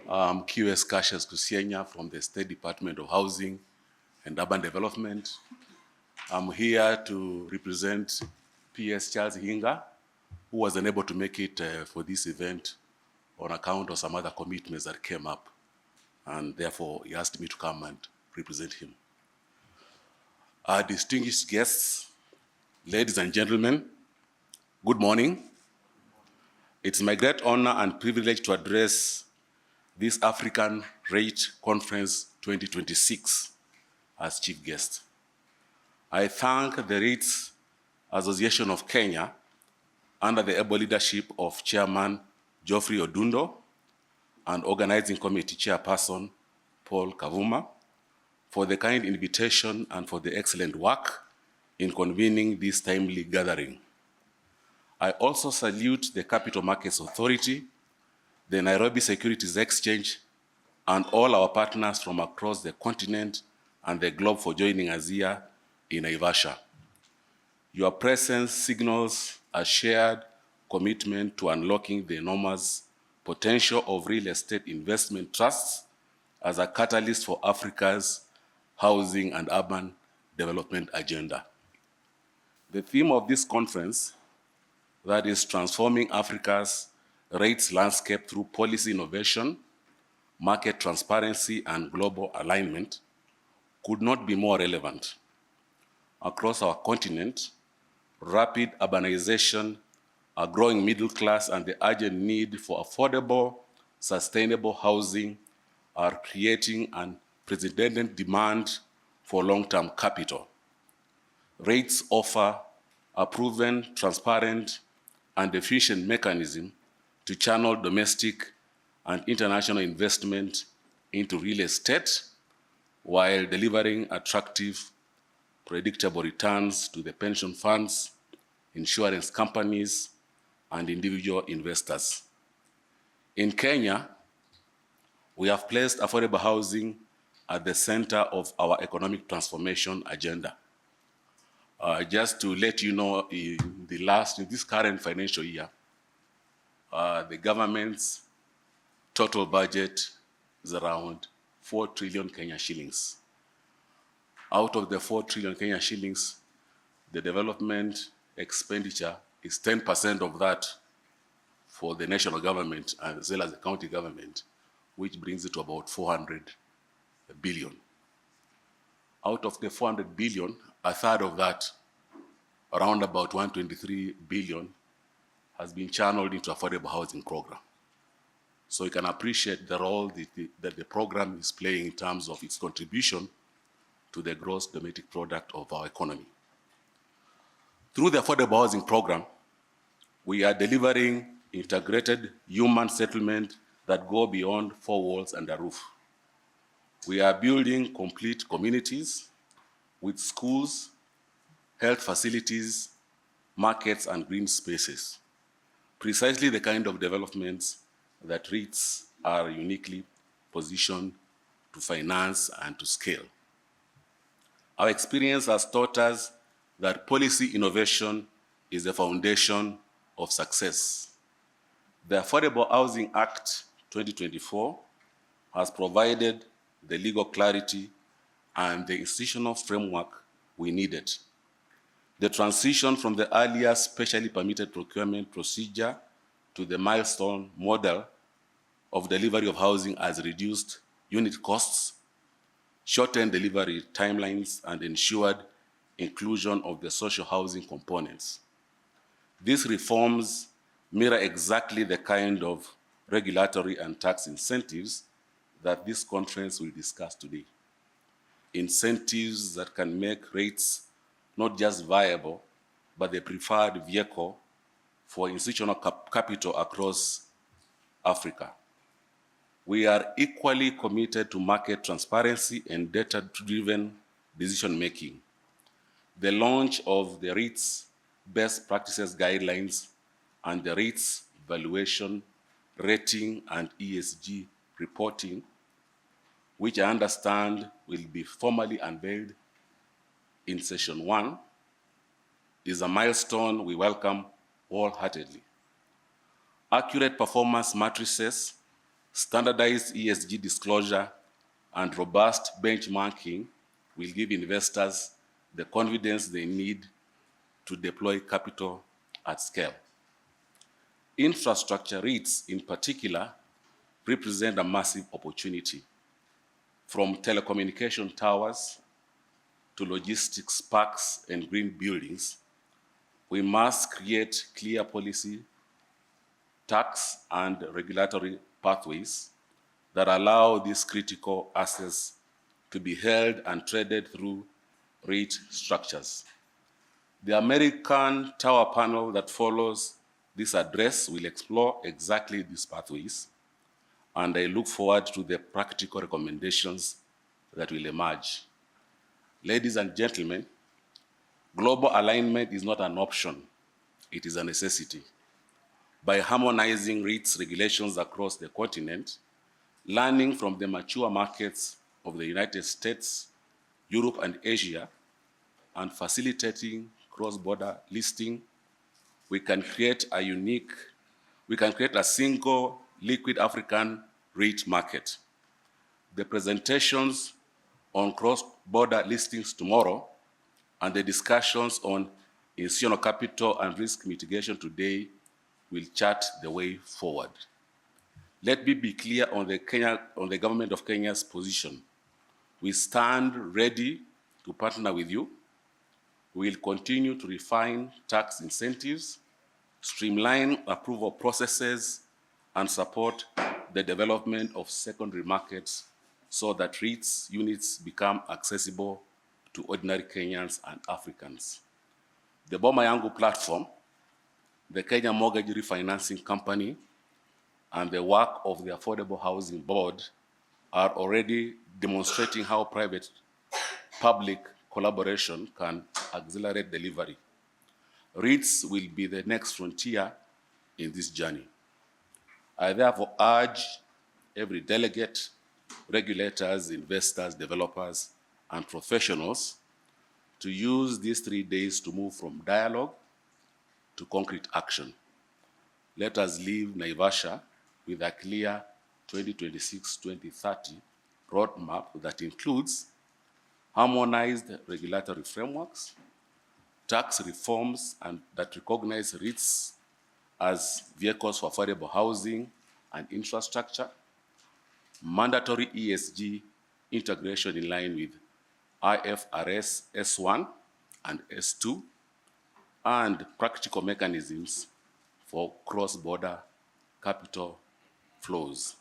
I'm QS Cassius Kusienya from the State Department of Housing and Urban Development. I'm here to represent PS Charles Hinga, who was unable to make it for this event on account of some other commitments that came up, and therefore he asked me to come and represent him. Our distinguished guests, ladies and gentlemen, good morning. It's my great honor and privilege to address this African REIT Conference 2026 as chief guest. I thank the REITs Association of Kenya under the able leadership of Chairman Geoffrey Odundo and Organizing Committee Chairperson Paul Kavuma for the kind invitation and for the excellent work in convening this timely gathering. I also salute the Capital Markets Authority, the Nairobi Securities Exchange, and all our partners from across the continent and the globe for joining us here in Naivasha. Your presence signals a shared commitment to unlocking the enormous potential of real estate investment trusts as a catalyst for Africa's housing and urban development agenda. The theme of this conference, that is transforming Africa's REITs landscape through policy innovation, market transparency, and global alignment, could not be more relevant. Across our continent, rapid urbanization, a growing middle class, and the urgent need for affordable, sustainable housing are creating an unprecedented demand for long-term capital. REITs offer a proven, transparent, and efficient mechanism to channel domestic and international investment into real estate while delivering attractive, predictable returns to the pension funds, insurance companies, and individual investors. In Kenya, we have placed affordable housing at the center of our economic transformation agenda. Just to let you know, in this current financial year, the government's total budget is around 4 trillion Kenya shillings. Out of the 4 trillion Kenya shillings, the development expenditure is 10% of that for the national government as well as the county government, which brings it to about 400 billion. Out of the 400 billion, a third of that, around about 123 billion, has been channeled into affordable housing program. So you can appreciate the role that the program is playing in terms of its contribution to the gross domestic product of our economy. Through the affordable housing program, we are delivering integrated human settlement that go beyond four walls and a roof. We are building complete communities with schools, health facilities, markets, and green spaces. Precisely the kind of developments that REITs are uniquely positioned to finance and to scale. Our experience has taught us that policy innovation is the foundation of success. The Affordable Housing Act 2024 has provided the legal clarity and the institutional framework we needed. The transition from the earlier specially permitted procurement procedure to the milestone model of delivery of housing has reduced unit costs, shortened delivery timelines, and ensured inclusion of the social housing components. These reforms mirror exactly the kind of regulatory and tax incentives that this conference will discuss today. Incentives that can make REITs not just viable, but the preferred vehicle for institutional capital across Africa. We are equally committed to market transparency and data-driven decision-making. The launch of the REITs Best Practices Guidelines and the REITs Valuation, Rating, and ESG Reporting, which I understand will be formally unveiled in session 1, is a milestone we welcome wholeheartedly. Accurate performance matrices Standardized ESG disclosure and robust benchmarking will give investors the confidence they need to deploy capital at scale. Infrastructure REITs, in particular, represent a massive opportunity. From telecommunication towers to logistics parks and green buildings, we must create clear policy, tax, and regulatory pathways that allow these critical assets to be held and traded through REIT structures. The American Tower panel that follows this address will explore exactly these pathways, and I look forward to the practical recommendations that will emerge. Ladies and gentlemen, global alignment is not an option, it is a necessity. By harmonizing REITs regulations across the continent, learning from the mature markets of the United States, Europe, and Asia, and facilitating cross-border listing, we can create a single liquid African REIT market. The presentations on cross-border listings tomorrow and the discussions on institutional capital and risk mitigation today will chart the way forward. Let me be clear on the government of Kenya's position. We stand ready to partner with you. We will continue to refine tax incentives, streamline approval processes, and support the development of secondary markets so that REITs units become accessible to ordinary Kenyans and Africans. The Boma Yangu platform, the Kenya Mortgage Refinancing Company, and the work of the Affordable Housing Board are already demonstrating how private-public collaboration can accelerate delivery. REITs will be the next frontier in this journey. I therefore urge every delegate, regulators, investors, developers, and professionals to use these 3 days to move from dialogue to concrete action. Let us leave Naivasha with a clear 2026-2030 roadmap that includes harmonized regulatory frameworks, tax reforms and that recognize REITs as vehicles for affordable housing and infrastructure, mandatory ESG integration in line with IFRS S1 and S2, and practical mechanisms for cross-border capital flows.